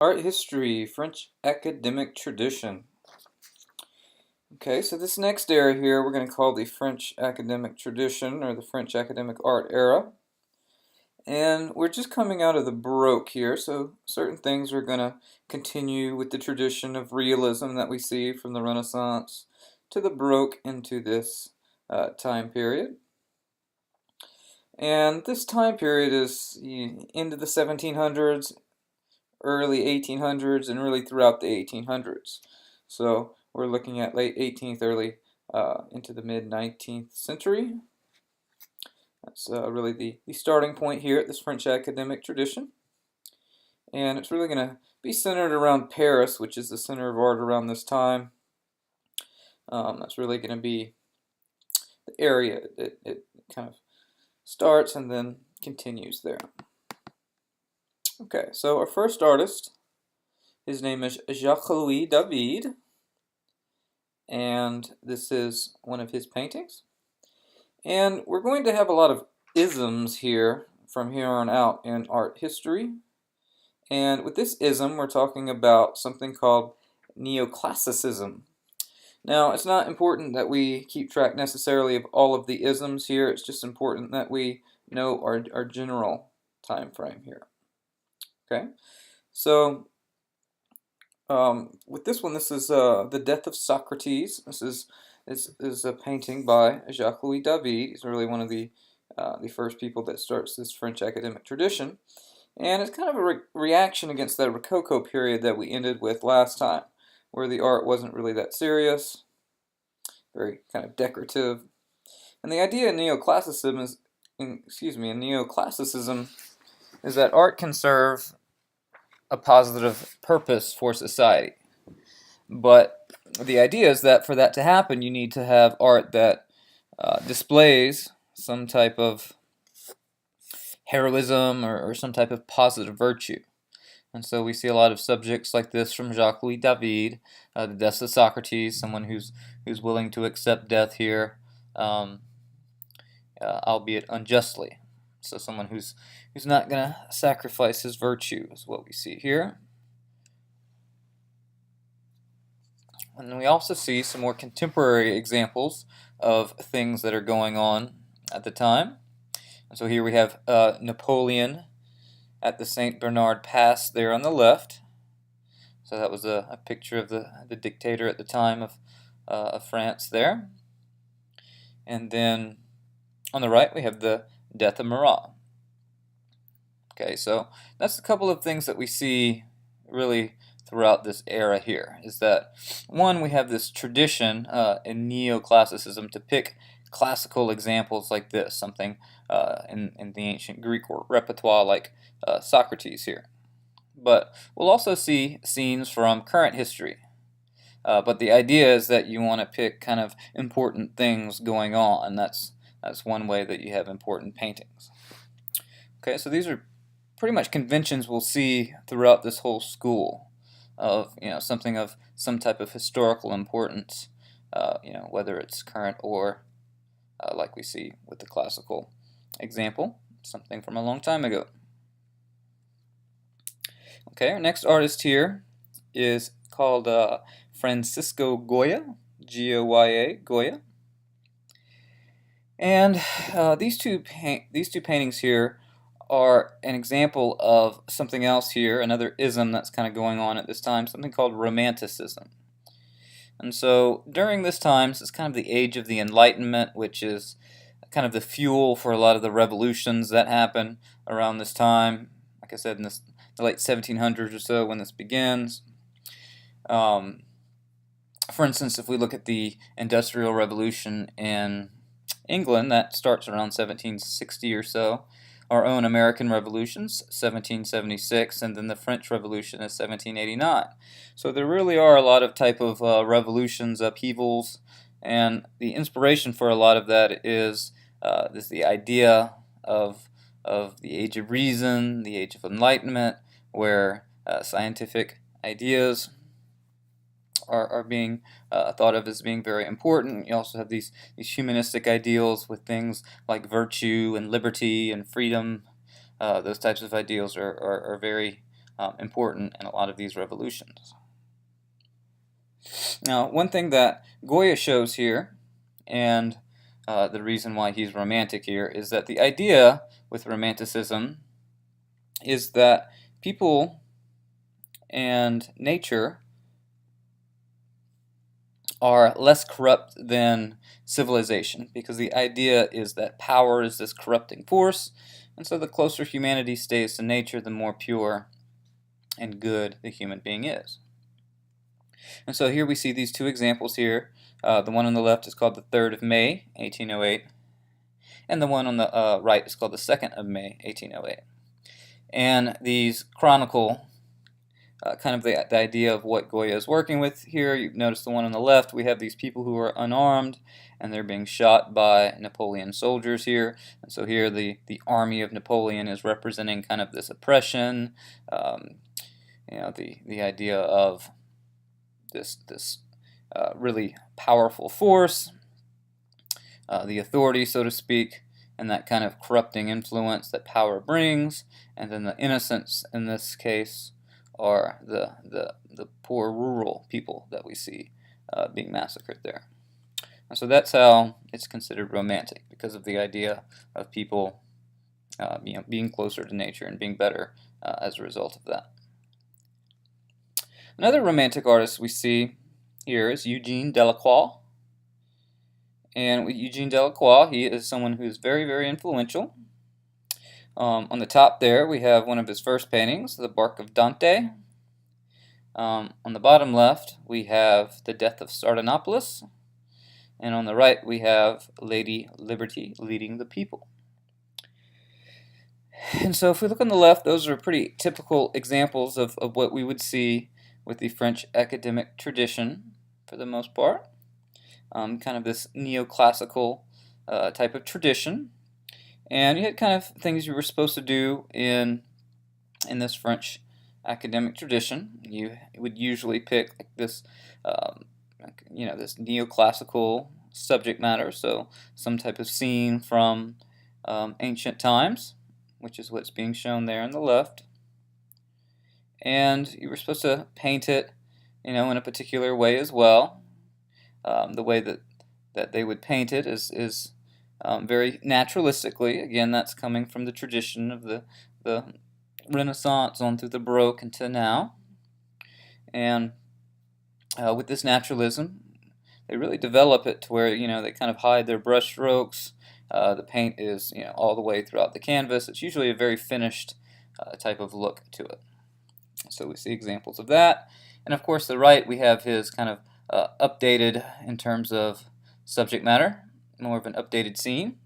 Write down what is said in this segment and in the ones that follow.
Art history, French academic tradition. Okay, so this next era here we're going to call the French academic tradition or the French academic art era. And we're just coming out of the Baroque here, so certain things are going to continue with the tradition of realism that we see from the Renaissance to the Baroque into this time period. And this time period is into the 1700s, early 1800s, and really throughout the 1800s. So we're looking at late 18th, early into the mid 19th century. That's really the starting point here at this French academic tradition. And it's really going to be centered around Paris, which is the center of art around this time. That's really going to be the area it kind of starts and then continues there. Okay, so our first artist, his name is Jacques-Louis David, and this is one of his paintings. And we're going to have a lot of isms here from here on out in art history. And with this ism, we're talking about something called neoclassicism. Now, it's not important that we keep track necessarily of all of the isms here. It's just important that we know our general time frame here. Okay, so with this one, this is The Death of Socrates. This is a painting by Jacques-Louis David. He's really one of the first people that starts this French academic tradition. And it's kind of a reaction against that Rococo period that we ended with last time, where the art wasn't really that serious, very kind of decorative. And the idea in neoclassicism is that art can serve a positive purpose for society. But the idea is that for that to happen, you need to have art that displays some type of heroism or some type of positive virtue. And so we see a lot of subjects like this from Jacques-Louis David, the death of Socrates, someone who's willing to accept death here, albeit unjustly. So someone who's not going to sacrifice his virtue is what we see here. And we also see some more contemporary examples of things that are going on at the time. And so here we have Napoleon at the St. Bernard Pass there on the left. So that was a picture of the dictator at the time of France there. And then on the right we have the death of Marat. Okay, so that's a couple of things that we see really throughout this era here, is that one, we have this tradition in neoclassicism to pick classical examples like this, something in the ancient Greek repertoire like Socrates here. But we'll also see scenes from current history. But the idea is that you want to pick kind of important things going on. That's one way that you have important paintings. Okay, so these are pretty much conventions we'll see throughout this whole school of, something of some type of historical importance, whether it's current or like we see with the classical example, something from a long time ago. Okay, our next artist here is called Francisco Goya, G-O-Y-A, Goya. And these two paintings here are an example of something else here, another ism that's kind of going on at this time, something called Romanticism. And so during this time, it's kind of the age of the Enlightenment, which is kind of the fuel for a lot of the revolutions that happen around this time. Like I said, in the late 1700s or so when this begins. For instance, if we look at the Industrial Revolution in England, that starts around 1760 or so. Our own American Revolutions, 1776, and then the French Revolution is 1789. So there really are a lot of type of revolutions, upheavals, and the inspiration for a lot of that is the idea of the Age of Reason, the Age of Enlightenment, where scientific ideas are being thought of as being very important. You also have these humanistic ideals with things like virtue and liberty and freedom. Those types of ideals are very important in a lot of these revolutions. Now, one thing that Goya shows here, and the reason why he's romantic here, is that the idea with Romanticism is that people and nature are less corrupt than civilization, because the idea is that power is this corrupting force, and so the closer humanity stays to nature, the more pure and good the human being is. And so here we see these two examples here. The one on the left is called the 3rd of May, 1808, and the one on the right is called the 2nd of May, 1808. And these chronicle kind of the idea of what Goya is working with here. You notice the one on the left, we have these people who are unarmed, and they're being shot by Napoleon soldiers here. And so here the army of Napoleon is representing kind of this oppression, the idea of this really powerful force, the authority, so to speak, and that kind of corrupting influence that power brings. And then the innocents in this case are the poor rural people that we see being massacred there. And so that's how it's considered romantic, because of the idea of people being closer to nature and being better as a result of that. Another romantic artist we see here is Eugene Delacroix. And with Eugene Delacroix, he is someone who is very, very influential. On the top there, we have one of his first paintings, The Bark of Dante. On the bottom left, we have The Death of Sardanapalus. And on the right, we have Lady Liberty leading the people. And so if we look on the left, those are pretty typical examples of what we would see with the French academic tradition, for the most part. Kind of this neoclassical type of tradition. And you had kind of things you were supposed to do in this French academic tradition. You would usually pick like this, this neoclassical subject matter, so some type of scene from ancient times, which is what's being shown there on the left. And you were supposed to paint it, in a particular way as well. The way that they would paint it is very naturalistically. Again, that's coming from the tradition of the Renaissance on through the Baroque into now. And with this naturalism, they really develop it to where they kind of hide their brush strokes. The paint is all the way throughout the canvas. It's usually a very finished type of look to it. So we see examples of that. And of course, the right, we have his kind of updated in terms of subject matter, more of an updated scene.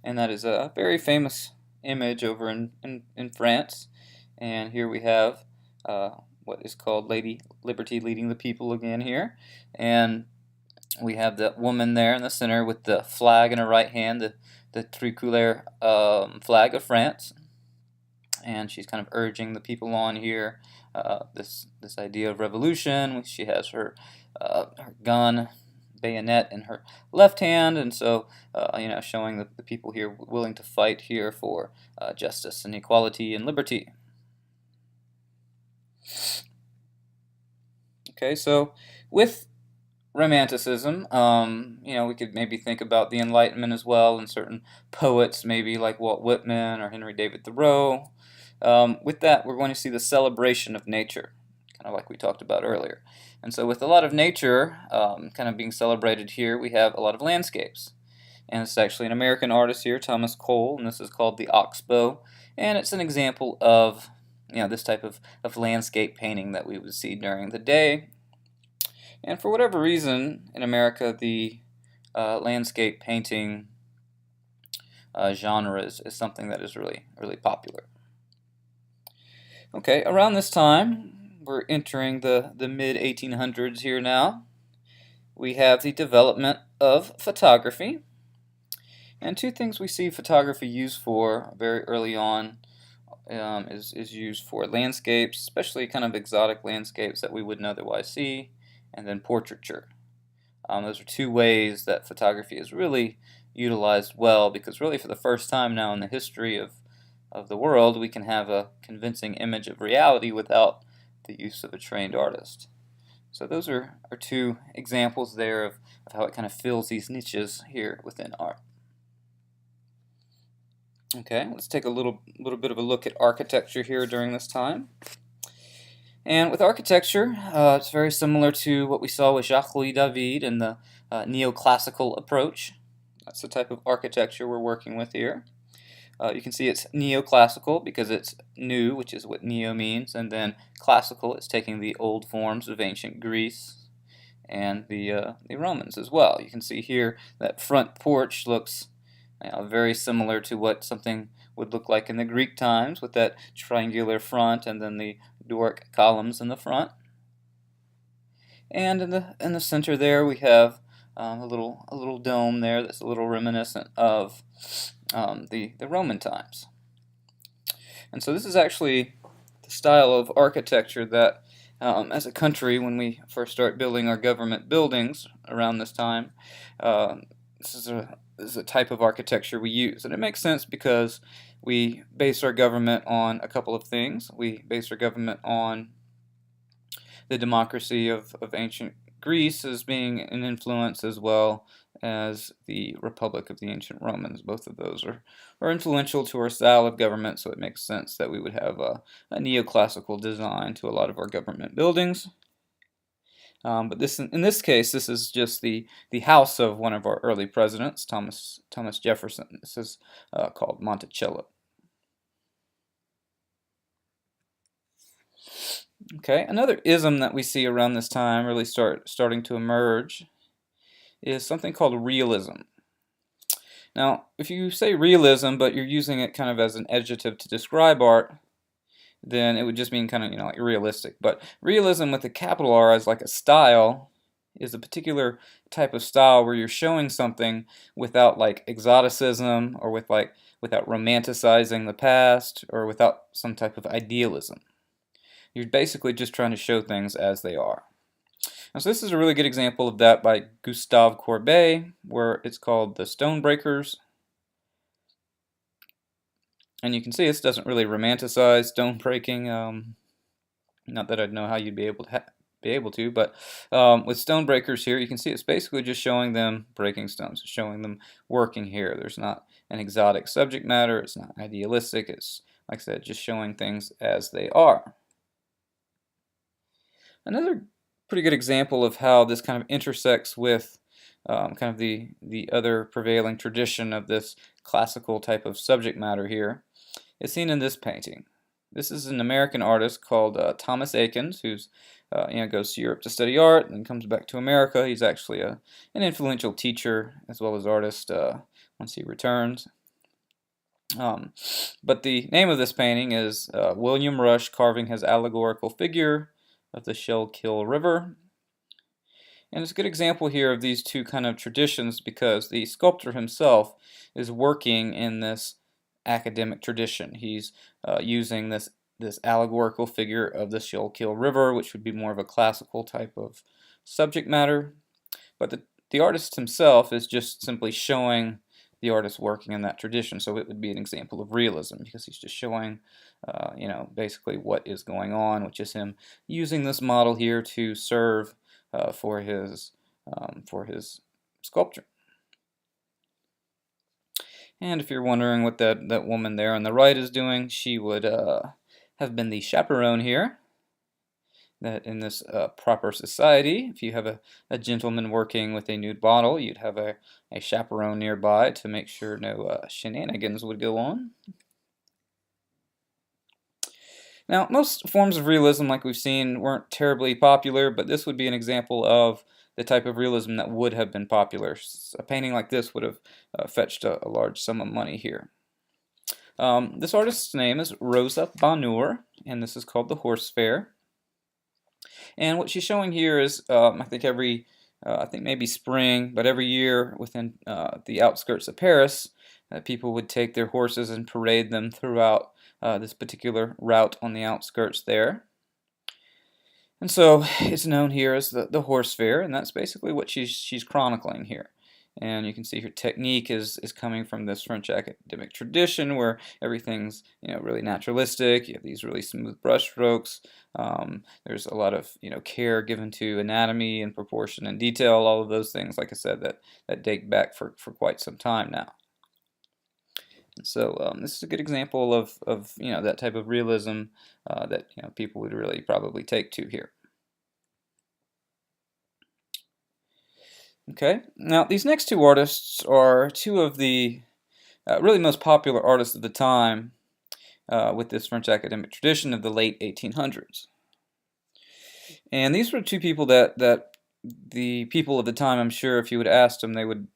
And that is a very famous image over in France. And here we have what is called Lady Liberty leading the people again here. And we have that woman there in the center with the flag in her right hand, the tricolore flag of France. And she's kind of urging the people on here, this idea of revolution. She has her gun, bayonet in her left hand, and so showing the people here willing to fight here for justice and equality and liberty. Okay, so with Romanticism, we could maybe think about the Enlightenment as well, and certain poets, maybe like Walt Whitman or Henry David Thoreau. With that, we're going to see the celebration of nature, kind of like we talked about earlier. And so with a lot of nature kind of being celebrated here, we have a lot of landscapes. And it's actually an American artist here, Thomas Cole, and this is called the Oxbow. And it's an example of this type of landscape painting that we would see during the day. And for whatever reason, in America, the landscape painting genre is something that is really, really popular. Okay, around this time, we're entering the mid-1800s here now. We have the development of photography. And two things we see photography used for very early on is used for landscapes, especially kind of exotic landscapes that we wouldn't otherwise see, and then portraiture. Those are two ways that photography is really utilized well, because really for the first time now in the history of of the world, we can have a convincing image of reality without the use of a trained artist. So those are two examples there of how it kind of fills these niches here within art. Okay, let's take a little bit of a look at architecture here during this time. And with architecture, it's very similar to what we saw with Jacques-Louis David and the neoclassical approach. That's the type of architecture we're working with here. You can see it's neoclassical because it's new, which is what neo means, and then classical, it's taking the old forms of ancient Greece and the Romans as well. You can see here that front porch looks very similar to what something would look like in the Greek times, with that triangular front and then the Doric columns in the front. And in the center there we have a little dome there that's a little reminiscent of the Roman times. And so this is actually the style of architecture that as a country, when we first start building our government buildings around this time, this is a type of architecture we use. And it makes sense because we base our government on a couple of things. We base our government on the democracy of ancient Greece as being an influence, as well as the Republic of the ancient Romans. Both of those are influential to our style of government, so it makes sense that we would have a neoclassical design to a lot of our government buildings. But in this case, this is just the house of one of our early presidents, Thomas Jefferson. This is called Monticello. Okay, another ism that we see around this time really starting to emerge is something called realism. Now, if you say realism, but you're using it kind of as an adjective to describe art, then it would just mean kind of, like realistic. But realism with a capital R as like a style is a particular type of style where you're showing something without like exoticism or without romanticizing the past or without some type of idealism. You're basically just trying to show things as they are. And so this is a really good example of that by Gustave Courbet, where it's called The Stonebreakers. And you can see this doesn't really romanticize stone breaking. Not that I'd know how you'd be able to, but with stonebreakers here, you can see it's basically just showing them breaking stones, showing them working here. There's not an exotic subject matter. It's not idealistic. It's, like I said, just showing things as they are. Another pretty good example of how this kind of intersects with kind of the other prevailing tradition of this classical type of subject matter here is seen in this painting. This is an American artist called Thomas Eakins, who's goes to Europe to study art and comes back to America. He's actually an influential teacher as well as artist once he returns. But the name of this painting is William Rush carving his allegorical figure of the Schuylkill River. And it's a good example here of these two kind of traditions because the sculptor himself is working in this academic tradition. He's using this allegorical figure of the Schuylkill River, which would be more of a classical type of subject matter. But the artist himself is just simply showing the artist working in that tradition. So it would be an example of realism because he's just showing, basically what is going on, which is him using this model here to serve for his sculpture. And if you're wondering what that woman there on the right is doing, she would have been the chaperone here. That in this proper society, if you have a gentleman working with a nude model, you'd have a chaperone nearby to make sure no shenanigans would go on. Now, most forms of realism, like we've seen, weren't terribly popular, but this would be an example of the type of realism that would have been popular. A painting like this would have fetched a large sum of money here. This artist's name is Rosa Bonheur, and this is called The Horse Fair. And what she's showing here is, I think maybe spring, but every year within the outskirts of Paris, people would take their horses and parade them throughout this particular route on the outskirts there. And so it's known here as the Horse Fair, and that's basically what she's chronicling here. And you can see her technique is coming from this French academic tradition where everything's really naturalistic. You have these really smooth brush strokes. There's a lot of care given to anatomy and proportion and detail. All of those things, like I said, that date back for quite some time now. So this is a good example of that type of realism that people would really probably take to here. Okay, now these next two artists are two of the really most popular artists of the time with this French academic tradition of the late 1800s. And these were two people that the people of the time, I'm sure, if you would ask them, they would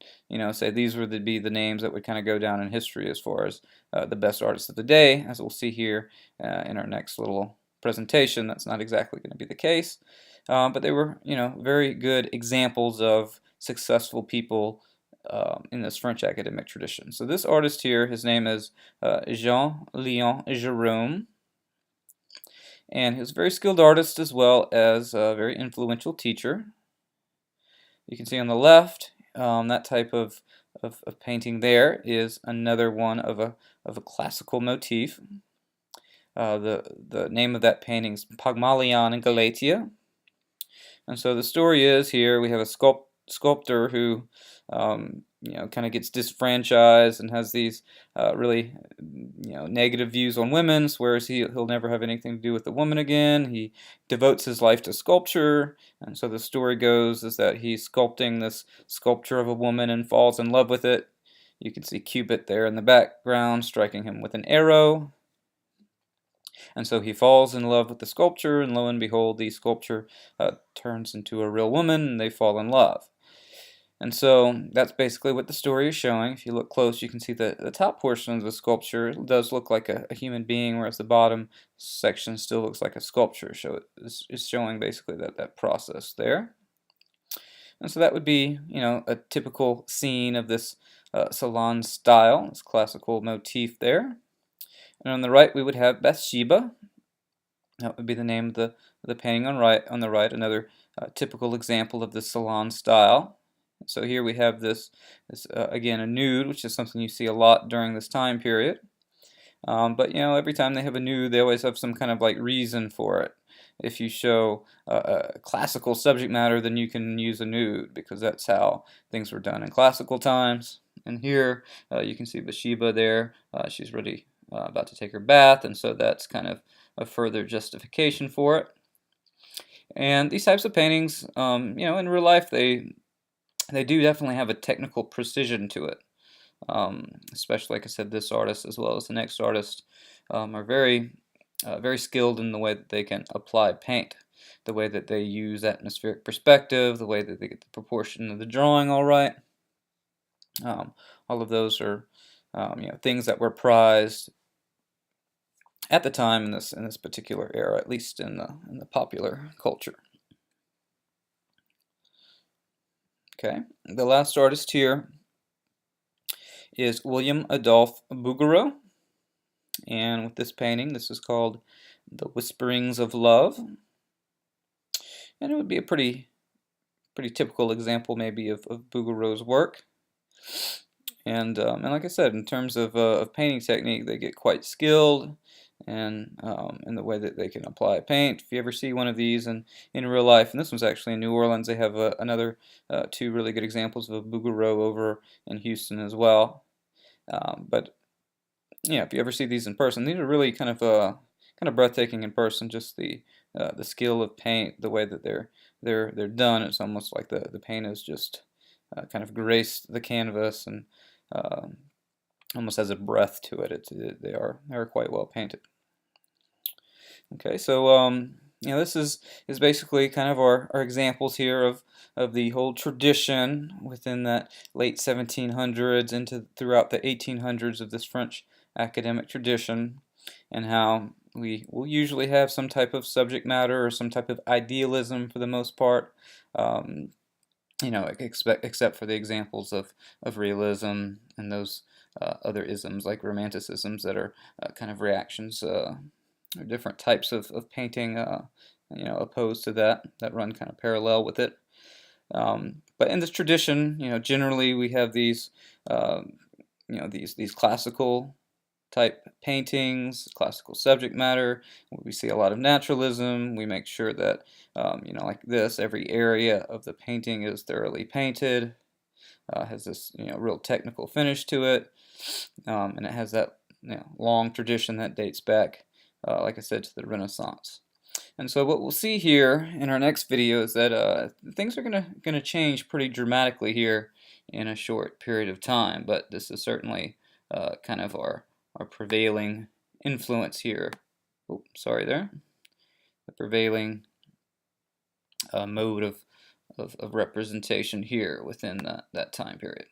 say these would be the names that would kind of go down in history as far as the best artists of the day. As we'll see here in our next little presentation, that's not exactly going to be the case. But they were, very good examples of successful people in this French academic tradition. So this artist here, his name is Jean-Léon Gérôme, and he was a very skilled artist as well as a very influential teacher. You can see on the left that type of painting there is another one of a classical motif. The name of that painting is Pygmalion in Galatia. And so the story is here we have a sculptor who kind of gets disfranchised and has these really negative views on women, whereas he'll never have anything to do with the woman again. He devotes his life to sculpture, and so the story goes is that he's sculpting this sculpture of a woman and falls in love with it. You can see Cupid there in the background striking him with an arrow. And so he falls in love with the sculpture, and lo and behold, the sculpture turns into a real woman, and they fall in love. And so that's basically what the story is showing. If you look close, you can see that the top portion of the sculpture does look like a human being, whereas the bottom section still looks like a sculpture. So it's showing basically that process there. And so that would be, a typical scene of this salon style, this classical motif there. And on the right, we would have Bathsheba. That would be the name of the painting on the right, another typical example of the salon style. So here we have this again, a nude, which is something you see a lot during this time period. But every time they have a nude, they always have some kind of reason for it. If you show a classical subject matter, then you can use a nude because that's how things were done in classical times. And here you can see Bathsheba there. She's really about to take her bath, and so that's kind of a further justification for it. And these types of paintings, in real life, they do definitely have a technical precision to it. Especially, like I said, this artist as well as the next artist are very skilled in the way that they can apply paint, the way that they use atmospheric perspective, the way that they get the proportion of the drawing all right. All of those are things that were prized at the time in this particular era, at least in the popular culture. Okay, the last artist here is William Adolphe Bouguereau, and with this painting, this is called The Whisperings of Love, and it would be a pretty typical example maybe of Bouguereau's work. And like I said, in terms of painting technique, they get quite skilled and in the way that they can apply paint. If you ever see one of these in real life, and this one's actually in New Orleans, they have another two really good examples of a Bouguereau over in Houston as well. But yeah, if you ever see these in person, these are really kind of breathtaking in person. Just the skill of paint, the way that they're done. It's almost like the paint is just kind of graced the canvas and almost has a breath to it. They are quite well painted. Okay, so this is basically kind of our examples here of the whole tradition within that late 1700s into throughout the 1800s of this French academic tradition, and how we will usually have some type of subject matter or some type of idealism for the most part. Except for the examples of realism and those other isms like romanticisms that are kind of reactions or different types of painting opposed to that run kind of parallel with it. But in this tradition, generally we have these, these classical type paintings, classical subject matter. We see a lot of naturalism. We make sure that, like this, every area of the painting is thoroughly painted, has this, real technical finish to it, and it has that, long tradition that dates back, like I said, to the Renaissance. And so what we'll see here in our next video is that things are gonna change pretty dramatically here in a short period of time. But this is certainly kind of our prevailing influence here. Oh, sorry there. The prevailing mode of representation here within that time period.